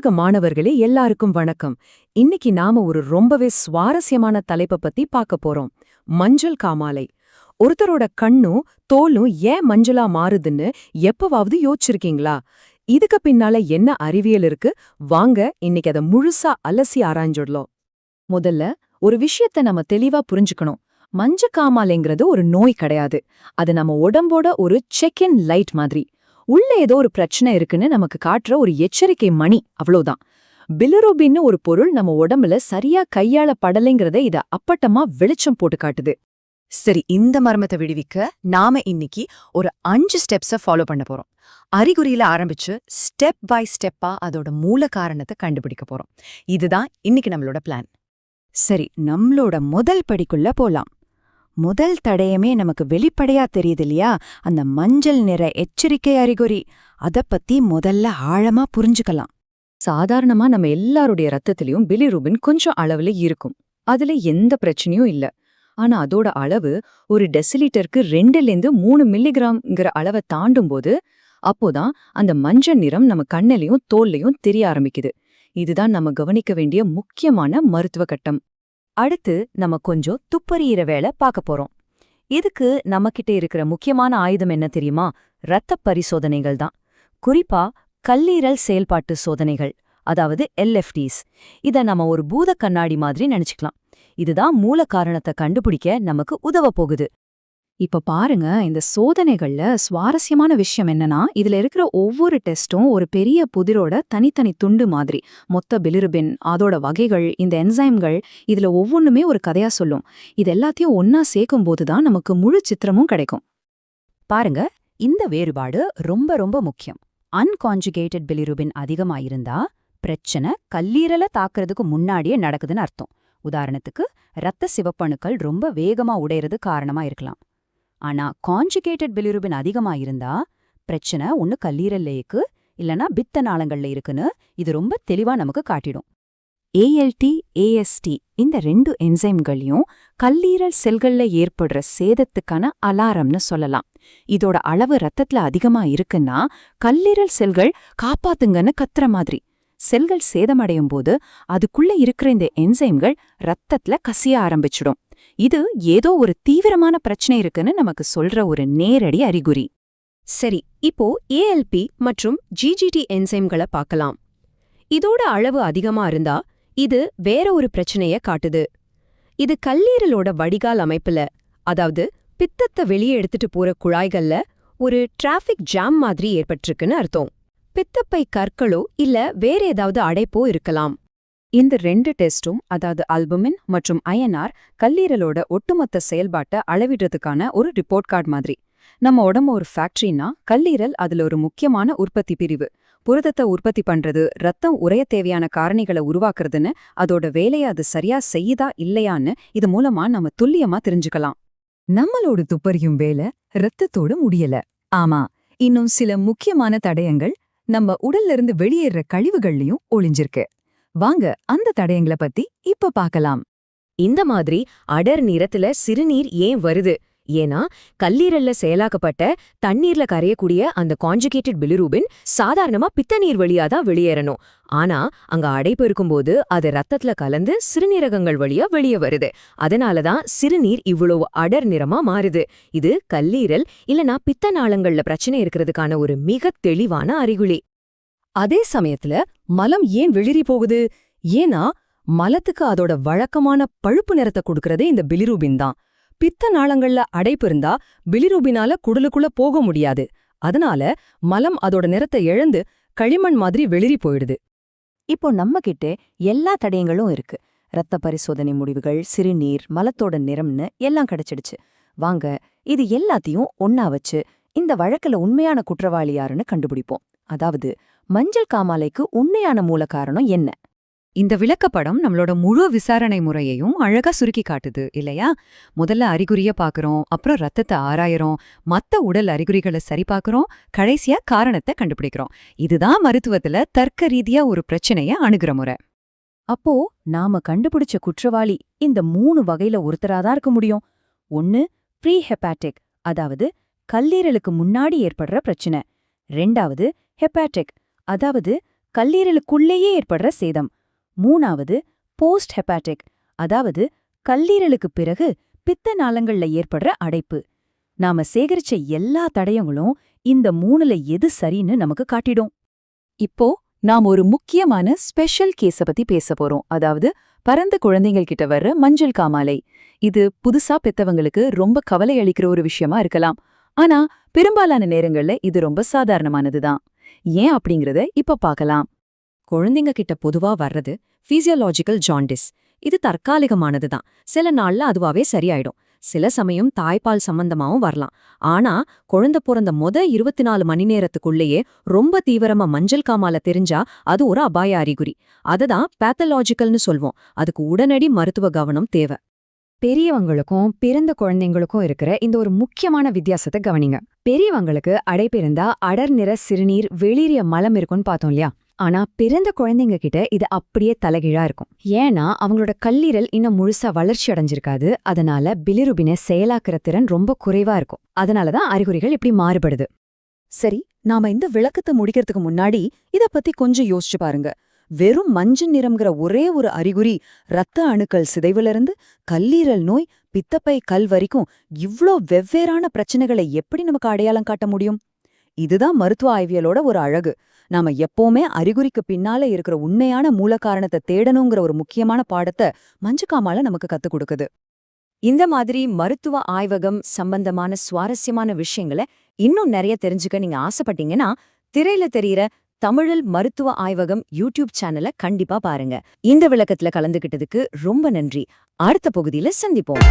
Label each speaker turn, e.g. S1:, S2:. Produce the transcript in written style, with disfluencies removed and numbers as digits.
S1: அன்பழக மாணவர்களே எல்லாருக்கும் வணக்கம். இன்னைக்கு நாம ஒரு ரொம்பவே சுவாரஸ்யமான தலைப்பை பத்தி பார்க்க போறோம். மஞ்சள் காமாலை. ஒருத்தரோட கண்ணும் தோலும் ஏன் மஞ்சளா மாறுதுன்னு எப்பவாவது யோசிச்சிருக்கீங்களா? இதுக்கு பின்னால என்ன அறிவியல் இருக்கு? வாங்க இன்னைக்கு அதை முழுசா அலசி ஆராய்ஞ்சிடலாம். முதல்ல ஒரு விஷயத்த நம்ம தெளிவா புரிஞ்சுக்கணும். மஞ்சக்காமாலைங்கிறது ஒரு நோய் கிடையாது. அது நம்ம உடம்போட ஒரு செக் இன் லைட் மாதிரி. உள்ள ஏதோ ஒரு பிரச்சனை இருக்குன்னு நமக்கு காட்டுற ஒரு எச்சரிக்கை மணி, அவ்வளவுதான். பிலிரூபின்னு ஒரு பொருள் நம்ம உடம்புல சரியா கையாளப்படலைங்கிறத இத அப்பட்டமா வெளிச்சம் போட்டு காட்டுது.
S2: சரி, இந்த மர்மத்தை விடுவிக்க நாம இன்னைக்கு ஒரு 5 ஸ்டெப்ஸை ஃபாலோ பண்ண போறோம். அறிகுறியில ஆரம்பிச்சு ஸ்டெப் பை ஸ்டெப்பா அதோட மூல காரணத்தை கண்டுபிடிக்க போறோம். இதுதான் இன்னைக்கு நம்மளோட பிளான்.
S3: சரி, நம்மளோட முதல் படிக்குள்ள போலாம். முதல் தடயமே நமக்கு வெளிப்படையா தெரியுது இல்லையா? அந்த மஞ்சள் நிற எச்சரிக்கை அறிகுறி. அத பத்தி முதல்ல ஆழமா புரிஞ்சுக்கலாம்.
S1: சாதாரணமா நம்ம எல்லாருடைய ரத்தத்திலயும் பிலிரூபின் கொஞ்சம் அளவுல இருக்கும். அதுல எந்த பிரச்சனையும் இல்ல. ஆனா அதோட அளவு ஒரு டெசிலிட்டருக்கு 2-3 மில்லிகிராம்ங்கிற அளவை தாண்டும் போது அப்போதான் அந்த மஞ்சள் நிறம் நம்ம கண்ணிலையும் தோல்லையும் தெரிய ஆரம்பிக்குது. இதுதான் நம்ம கவனிக்க வேண்டிய முக்கியமான மருத்துவ கட்டம். அடுத்து நம்ம கொஞ்சம் துப்பறியிற வேலை பார்க்க போறோம். இதுக்கு நம்மகிட்ட இருக்கிற முக்கியமான ஆயுதம் என்ன தெரியுமா? இரத்த பரிசோதனைகள் தான். குறிப்பா கல்லீரல் செயல்பாட்டு சோதனைகள், அதாவது LFTs. இத நம்ம ஒரு பூத கண்ணாடி மாதிரி நினைச்சுக்கலாம். இதுதான் மூல காரணத்தை கண்டுபிடிக்க நமக்கு உதவ போகுது.
S3: இப்ப பாருங்க, இந்த சோதனைகள்ல சுவாரஸ்யமான விஷயம் என்னன்னா, இதுல இருக்கிற ஒவ்வொரு டெஸ்டும் ஒரு பெரிய புதிரோட தனித்தனி துண்டு மாதிரி. மொத்த பிலிருபின், அதோட வகைகள், இந்த என்சைம்கள், இதுல ஒவ்வொன்றுமே ஒரு கதையா சொல்லும். இது எல்லாத்தையும் ஒன்னா சேர்க்கும் போதுதான் நமக்கு முழு சித்திரமும் கிடைக்கும்.
S1: பாருங்க, இந்த வேறுபாடு ரொம்ப ரொம்ப முக்கியம். அன்கான்ஜுகேட்டட் பிலிருபின் அதிகமாயிருந்தா பிரச்சனை கல்லீரலை தாக்குறதுக்கு முன்னாடியே நடக்குதுன்னு அர்த்தம். உதாரணத்துக்கு இரத்த சிவப்பணுக்கள் ரொம்ப வேகமா உடையறது காரணமா இருக்கலாம். ஆனா கான்ஜுகேட்டட் பிலிருபின் அதிகமா இருந்தா பிரச்சனை ஒன்னு கல்லீரல்ல இருக்கு, இல்லனா பித்த நாளங்கள்ல இருக்குன்னு இது ரொம்ப தெளிவா நமக்கு காட்டிடும்.
S3: ALT, AST இந்த 2 என்சைம்களையும் கல்லீரல் செல்கள்ல ஏற்படுற சேதத்துக்கான அலாரம்னு சொல்லலாம். இதோட அளவு ரத்தத்துல அதிகமா இருக்குன்னா கல்லீரல் செல்கள் காப்பாத்துங்கன்னு கத்துற மாதிரி. செல்கள் சேதமடையும் போது அதுக்குள்ள இருக்கிற இந்த என்சைம்கள் ரத்தத்துல கசிய ஆரம்பிச்சிடும். இது ஏதோ ஒரு தீவிரமான பிரச்சனை இருக்குன்னு நமக்கு சொல்ற ஒரு நேரடி அறிகுறி.
S4: சரி, இப்போ ALP மற்றும் GGT என்சைம்களை பார்க்கலாம். இதோட அளவு அதிகமா இருந்தா இது வேற ஒரு பிரச்சனைய காட்டுது. இது கல்லீரலோட வடிகால் அமைப்புல, அதாவது பித்தத்தை வெளியே எடுத்துட்டு போற குழாய்கள்ல ஒரு டிராஃபிக் ஜாம் மாதிரி ஏற்பட்டிருக்குன்னு அர்த்தம். பித்தப்பை கற்களோ இல்ல வேற ஏதாவது அடைப்போ இருக்கலாம்.
S3: இந்த 2 டெஸ்டும், அதாவது அல்புமின் மற்றும் INR, கல்லீரலோட ஒட்டுமொத்த செயல்பாட்டை அளவிடுறதுக்கான ஒரு ரிப்போர்ட் கார்டு மாதிரி. நம்ம உடம்பு ஒரு ஃபேக்டரினா கல்லீரல் அதுல ஒரு முக்கியமான உற்பத்தி பிரிவு. புரதத்தை உற்பத்தி பண்றது, ரத்தம் உறைய தேவையான காரணிகளை உருவாக்குறதுன்னு அதோட வேலையை அது சரியா செய்யுதா இல்லையான்னு இது மூலமா நம்ம துல்லியமா தெரிஞ்சுக்கலாம்.
S1: நம்மளோட துப்பறியும் வேலை ரத்தத்தோடு முடியல. ஆமா, இன்னும் சில முக்கியமான தடயங்கள் நம்ம உடல்ல இருந்து வெளியேற கழிவுகள்லயும் ஒளிஞ்சிருக்கு. வாங்க அந்த தடயங்களை பத்தி இப்ப பார்க்கலாம்.
S4: இந்த மாதிரி அடர் நிறத்துல சிறுநீர் ஏன் வருது? ஏன்னா கல்லீரல்ல செயலாக்கப்பட்ட தண்ணீர்ல கரையக்கூடிய அந்த கான்ஜுகேட்டட் பிலிரூபின் சாதாரணமா பித்த நீர் வழியா தான் வெளியேறணும். ஆனா அங்க அடைப்பு இருக்கும்போது அது ரத்தத்துல கலந்து சிறுநீரகங்கள் வழியா வெளியே வருது. அதனாலதான் சிறுநீர் இவ்வளவு அடர் நிறமா மாறுது. இது கல்லீரல் இல்லனா பித்த நாளங்கள்ல பிரச்சனை இருக்கிறதுக்கான ஒரு மிக தெளிவான அறிகுறி.
S1: அதே சமயத்துல மலம் ஏன் வெளிரி போகுது? ஏன்னா மலத்துக்கு அதோட வழக்கமான பழுப்பு நிறத்தை கொடுக்கறதே இந்த பிலிரூபின் தான். பித்த நாளங்கள்ல அடைப்பு இருந்தா பிலிரூபினால குடலுக்குள்ள போக முடியாது. அதனால மலம் அதோட நிறத்தை இழந்து களிமண் மாதிரி வெளிரி போயிடுது.
S3: இப்போ நம்ம கிட்ட எல்லா தடயங்களும் இருக்கு. இரத்த பரிசோதனை முடிவுகள், சிறுநீர், மலத்தோட நிறம்னு எல்லாம் கிடைச்சிடுச்சு. வாங்க இது எல்லாத்தையும் ஒன்னா வச்சு இந்த வழக்குல உண்மையான குற்றவாளி யாருன்னு கண்டுபிடிப்போம். அதாவது மஞ்சள் காமாலைக்கு உண்மையான மூல காரணம் என்ன?
S1: இந்த விளக்கப்படம் நம்மளோட முழு விசாரணை முறையையும் அழகா சுருக்கி காட்டுது இல்லையா? முதல்ல அறிகுறிய பாக்குறோம், அப்புறம் ரத்தத்தை ஆராயறோம், மத்த உடல் அறிகுறிகளை சரி பார்க்கறோம், கடைசியா காரணத்தை கண்டுபிடிக்கிறோம். இதுதான் மருத்துவத்துல தர்க்க ரீதியா ஒரு பிரச்சனைய அணுகுற முறை.
S3: அப்போ நாம கண்டுபிடிச்ச குற்றவாளி இந்த 3 வகையில ஒருத்தராதான் இருக்க முடியும். ஒன்னு ப்ரீ ஹெப்பாட்டிக், அதாவது கல்லீரலுக்கு முன்னாடி ஏற்படுற பிரச்சனை. 2வது ஹெப்பாட்டிக், அதாவது கல்லீரலுக்குள்ளேயே ஏற்படுற சேதம். 3வது போஸ்ட் ஹெப்பாட்டிக், அதாவது கல்லீரலுக்கு பிறகு பித்த நாளங்கள்ல ஏற்படுற அடைப்பு. நாம சேகரிச்ச எல்லா தடயங்களும் இந்த 3ல எது சரின்னு நமக்கு காட்டிடும். இப்போ நாம் ஒரு முக்கியமான ஸ்பெஷல் கேஸ பத்தி பேச போறோம். அதாவது பிறந்த குழந்தைகள் கிட்ட வர்ற மஞ்சள் காமாலை. இது புதுசா பெத்தவங்களுக்கு ரொம்ப கவலை அளிக்கிற ஒரு விஷயமா இருக்கலாம். ஆனா பெரும்பாலான நேரங்கள்ல இது ரொம்ப சாதாரணமானதுதான். ஏன் அப்படிங்கறத இப்ப பார்க்கலாம்.
S4: குழந்தைங்க கிட்ட பொதுவா வர்றது பிசியோலாஜிக்கல் ஜாண்டிஸ். இது தற்காலிகமானதுதான். சில நாள்ல அதுவாவே சரியாயிடும். சில சமயம் தாய்ப்பால் சம்பந்தமாவும் வரலாம். ஆனா குழந்தை பிறந்த 24 மணி நேரத்துக்குள்ளேயே ரொம்ப தீவிரமா மஞ்சள் காமால தெரிஞ்சா அது ஒரு அபாய அறிகுறி. அதுதான் பேத்தலாஜிக்கல்னு சொல்வோம். அதுக்கு உடனடி மருத்துவ கவனம் தேவை.
S2: பெரியவங்களுக்கும் பிறந்த குழந்தைங்களுக்கும் இருக்கிற இந்த ஒரு முக்கியமான வித்தியாசத்தை கவனிங்க. பெரியவங்களுக்கு அடைப்பு இருந்தா அடர் நிற சிறுநீர் வெளிரிய மலம் இருக்கும்னு பார்த்தோம் இல்லையா? ஆனா பிறந்த குழந்தைங்க கிட்ட இது அப்படியே தலைகீழா இருக்கும். ஏன்னா அவங்களோட கல்லீரல் இன்னும் முழுசா வளர்ச்சி அடைஞ்சிருக்காது. அதனால பிலிருபினை செயலாக்குற திறன் ரொம்ப குறைவா இருக்கும். அதனாலதான் அறிகுறிகள் இப்படி மாறுபடுது.
S1: சரி, நாம இந்த விளக்கத்தை முடிக்கிறதுக்கு முன்னாடி இத பத்தி கொஞ்சம் யோசிச்சு பாருங்க. வெறும் மஞ்சள் நிறம்ங்கிற ஒரே ஒரு அறிகுறி இரத்த அணுக்கள் சிதைவிலிருந்து கல்லீரல் நோய், பித்தப்பை கல் வரைக்கும் இவ்ளோ வெவ்வேறான பிரச்சனைகளை எப்படி நமக்கு அடையாளம் காட்ட முடியும்? இதுதான் மருத்துவ ஆய்வியலோட ஒரு அழகு. நாம எப்பவுமே அறிகுறிக்கு பின்னால இருக்கிற உண்மையான மூல காரணத்தை தேடணுங்கிற ஒரு முக்கியமான பாடத்தை மஞ்சக்காமால நமக்கு கத்துக் கொடுக்குது.
S4: இந்த மாதிரி மருத்துவ ஆய்வகம் சம்பந்தமான சுவாரஸ்யமான விஷயங்களை இன்னும் நிறைய தெரிஞ்சுக்க நீங்க ஆசைப்பட்டீங்கன்னா, திரையில தெரியிற தமிழில் மருத்துவ ஆய்வகம் யூடியூப் சேனலை கண்டிப்பா பாருங்க. இந்த விளக்கத்துல கலந்துகிட்டதுக்கு ரொம்ப நன்றி. அடுத்த பகுதியில சந்திப்போம்.